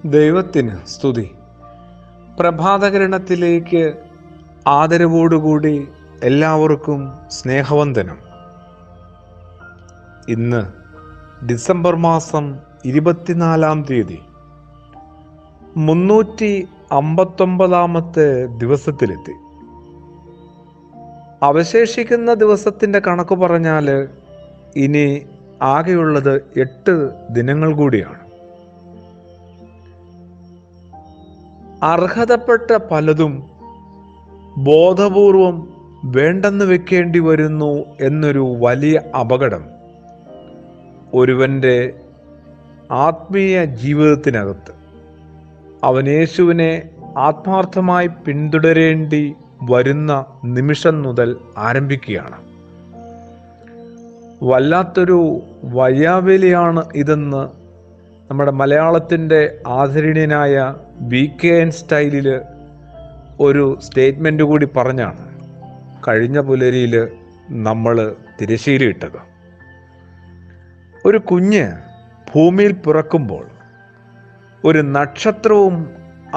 ദൈവത്തിന് സ്തുതി. പ്രഭാതകിരണത്തിലേക്ക് ആദരവോടുകൂടി എല്ലാവർക്കും സ്നേഹവന്ദനം. ഇന്ന് ഡിസംബർ മാസം 24-ാം തീയതി 359-ാമത്തെ ദിവസത്തിലെത്തി. അവശേഷിക്കുന്ന ദിവസത്തിൻ്റെ കണക്ക് പറഞ്ഞാൽ ഇനി ആകെയുള്ളത് 8 ദിനങ്ങൾ കൂടിയാണ്. അർഹതപ്പെട്ട പലതും ബോധപൂർവം വേണ്ടെന്ന് വെക്കേണ്ടി വരുന്നു എന്നൊരു വലിയ അപകടം ഒരുവൻ്റെ ആത്മീയ ജീവിതത്തിനകത്ത് അവൻ യേശുവിനെ ആത്മാർത്ഥമായി പിന്തുടരേണ്ടി വരുന്ന നിമിഷം മുതൽ ആരംഭിക്കുകയാണ്. വല്ലാത്തൊരു വയ്യാവേലിയാണ് ഇതെന്ന് നമ്മുടെ മലയാളത്തിൻ്റെ ആദരണീയനായ VKN സ്റ്റൈലിൽ ഒരു സ്റ്റേറ്റ്മെൻറ്റ് കൂടി പറഞ്ഞാണ് കഴിഞ്ഞ പുലരിയിൽ നമ്മൾ തിരശ്ശീലയിട്ടത്. ഒരു കുഞ്ഞ് ഭൂമിയിൽ പിറക്കുമ്പോൾ ഒരു നക്ഷത്രവും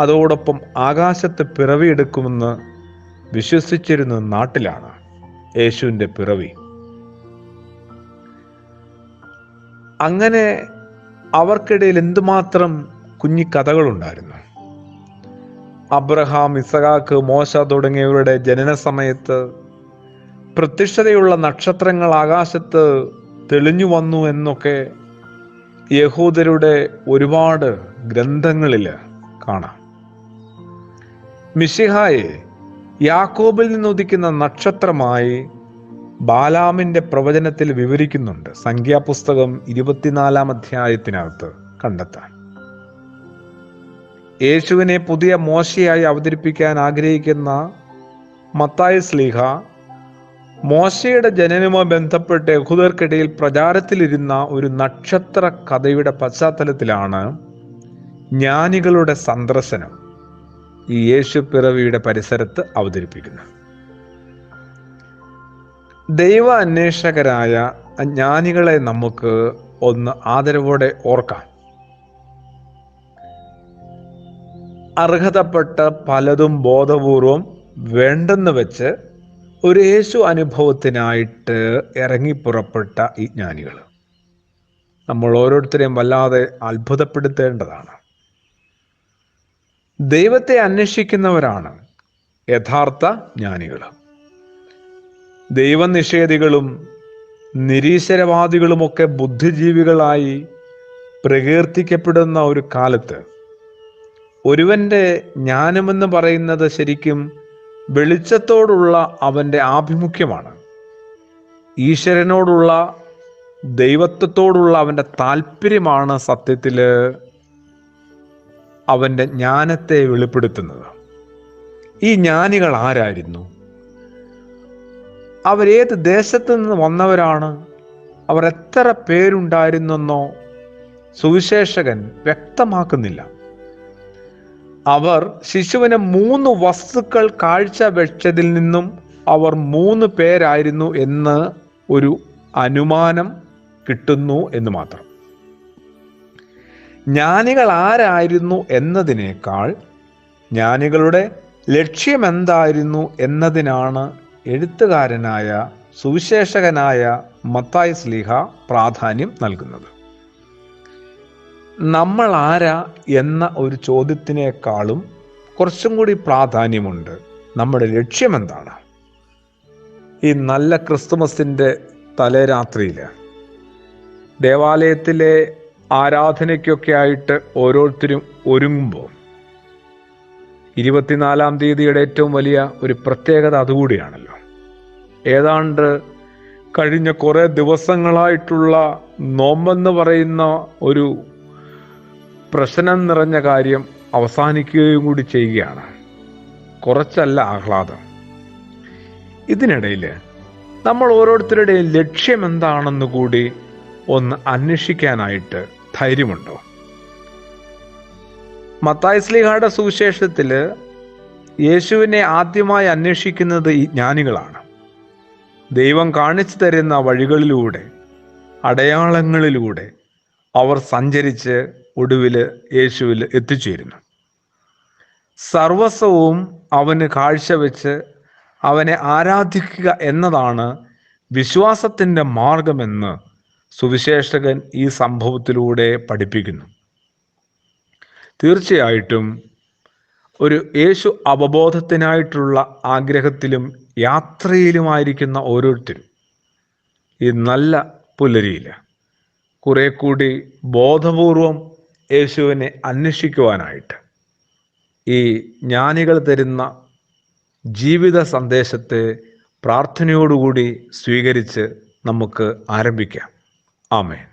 അതോടൊപ്പം ആകാശത്ത് പിറവിയെടുക്കുമെന്ന് വിശ്വസിച്ചിരുന്ന നാട്ടിലാണ് യേശുവിൻ്റെ പിറവി. അങ്ങനെ അവർക്കിടയിൽ എന്തുമാത്രം കുഞ്ഞിക്കഥകളുണ്ടായിരുന്നു. അബ്രഹാം, ഇസഹാക്ക്, മോശ തുടങ്ങിയവരുടെ ജനന സമയത്ത് പ്രത്യക്ഷതയുള്ള നക്ഷത്രങ്ങൾ ആകാശത്ത് തെളിഞ്ഞു വന്നു എന്നൊക്കെ യഹൂദരുടെ ഒരുപാട് ഗ്രന്ഥങ്ങളിൽ കാണാം. മിശിഹായെ യാക്കോബിൽ നിന്നുദിക്കുന്ന നക്ഷത്രമായി ബാലാമിന്റെ പ്രവചനത്തിൽ വിവരിക്കുന്നുണ്ട്. സംഖ്യാപുസ്തകം 24-ാം അധ്യായത്തിനകത്ത് കണ്ടെത്താൻ. യേശുവിനെ പുതിയ മോശയായി അവതരിപ്പിക്കാൻ ആഗ്രഹിക്കുന്ന മത്തായി ശ്ലീഹ മോശയുടെ ജനനവുമായി ബന്ധപ്പെട്ട് യഹൂദർക്കിടയിൽ പ്രചാരത്തിലിരുന്ന ഒരു നക്ഷത്ര കഥയുടെ പശ്ചാത്തലത്തിലാണ് ജ്ഞാനികളുടെ സന്ദർശനം ഈ യേശു പിറവിയുടെ പരിസരത്ത് അവതരിപ്പിക്കുന്നത്. ദൈവ അന്വേഷകരായ ജ്ഞാനികളെ നമുക്ക് ഒന്ന് ആദരവോടെ ഓർക്കാം. അർഹതപ്പെട്ട പലതും ബോധപൂർവം വേണ്ടെന്ന് വെച്ച് ഒരു യേശു അനുഭവത്തിനായിട്ട് ഇറങ്ങിപ്പുറപ്പെട്ട ഈ ജ്ഞാനികൾ നമ്മൾ ഓരോരുത്തരെയും വല്ലാതെ അത്ഭുതപ്പെടുത്തേണ്ടതാണ്. ദൈവത്തെ അന്വേഷിക്കുന്നവരാണ് യഥാർത്ഥ ജ്ഞാനികൾ. ദൈവനിഷേധികളും നിരീശ്വരവാദികളുമൊക്കെ ബുദ്ധിജീവികളായി പ്രകീർത്തിക്കപ്പെടുന്ന ഒരു കാലത്ത് ഒരുവന്റെ ജ്ഞാനമെന്ന് പറയുന്നത് ശരിക്കും വെളിച്ചത്തോടുള്ള അവൻ്റെ ആഭിമുഖ്യമാണ്. ഈശ്വരനോടുള്ള, ദൈവത്വത്തോടുള്ള അവൻ്റെ താല്പര്യമാണ് സത്യത്തിൽ അവൻ്റെ ജ്ഞാനത്തെ വെളിപ്പെടുത്തുന്നത്. ഈ ജ്ഞാനികൾ ആരായിരുന്നു? അവരേത് ദേശത്ത് നിന്ന് വന്നവരാണ്? അവർ എത്ര പേരുണ്ടായിരുന്നെന്നോ സുവിശേഷകൻ വ്യക്തമാക്കുന്നില്ല. അവർ ശിശുവിന് 3 വസ്തുക്കൾ കാഴ്ച വെച്ചതിൽ നിന്നും അവർ 3 പേരായിരുന്നു എന്ന് ഒരു അനുമാനം കിട്ടുന്നു എന്ന് മാത്രം. ജ്ഞാനികൾ ആരായിരുന്നു എന്നതിനേക്കാൾ ജ്ഞാനികളുടെ ലക്ഷ്യമെന്തായിരുന്നു എന്നതിനാണ് എഴുത്തുകാരനായ സുവിശേഷകനായ മത്തായി ശ്ലീഹ പ്രാധാന്യം നൽകുന്നത്. നമ്മൾ ആരാ എന്ന ഒരു ചോദ്യത്തിനേക്കാളും കുറച്ചും കൂടി പ്രാധാന്യമുണ്ട് നമ്മുടെ ലക്ഷ്യമെന്താണ്. ഈ നല്ല ക്രിസ്തുമസിൻ്റെ തലേരാത്രിയിൽ ദേവാലയത്തിലെ ആരാധനയ്ക്കൊക്കെ ആയിട്ട് ഓരോരുത്തരും ഒരുങ്ങുമ്പോൾ 24-ാം തീയതിയുടെ ഏറ്റവും വലിയ ഒരു പ്രത്യേകത അതുകൂടിയാണല്ലോ. ഏതാണ്ട് കഴിഞ്ഞ കുറേ ദിവസങ്ങളായിട്ടുള്ള നോമ്പെന്ന് പറയുന്ന ഒരു പ്രശ്നം നിറഞ്ഞ കാര്യം അവസാനിക്കുകയും കൂടി ചെയ്യുകയാണ്. കുറച്ചല്ല ആഹ്ലാദം. ഇതിനിടയിൽ നമ്മൾ ഓരോരുത്തരുടെയും ലക്ഷ്യം എന്താണെന്ന് കൂടി ഒന്ന് അന്വേഷിക്കാനായിട്ട് ധൈര്യമുണ്ടോ? മത്തായി ശ്ലീഹായുടെ സുവിശേഷത്തിൽ യേശുവിനെ ആദ്യമായി അന്വേഷിക്കുന്നത് ഈ ജ്ഞാനികളാണ്. ദൈവം കാണിച്ചു തരുന്ന വഴികളിലൂടെ, അടയാളങ്ങളിലൂടെ അവർ സഞ്ചരിച്ച് ഒടുവിൽ യേശുവിൽ എത്തിച്ചേരുന്നു. സർവസ്വവും അവന് കാഴ്ചവെച്ച് അവനെ ആരാധിക്കുക എന്നതാണ് വിശ്വാസത്തിൻ്റെ മാർഗമെന്ന് സുവിശേഷകൻ ഈ സംഭവത്തിലൂടെ പഠിപ്പിക്കുന്നു. തീർച്ചയായിട്ടും ഒരു യേശു അവബോധത്തിനായിട്ടുള്ള ആഗ്രഹത്തിലും യാത്രയിലുമായിരിക്കുന്ന ഓരോരുത്തരും ഈ നല്ല പുലരിയിൽ കുറെ കൂടി ബോധപൂർവം യേശുവിനെ അന്വേഷിക്കുവാനായിട്ട് ഈ ജ്ഞാനികൾ തരുന്ന ജീവിത സന്ദേശത്തെ പ്രാർത്ഥനയോടുകൂടി സ്വീകരിച്ച് നമുക്ക് ആരംഭിക്കാം. ആമേൻ.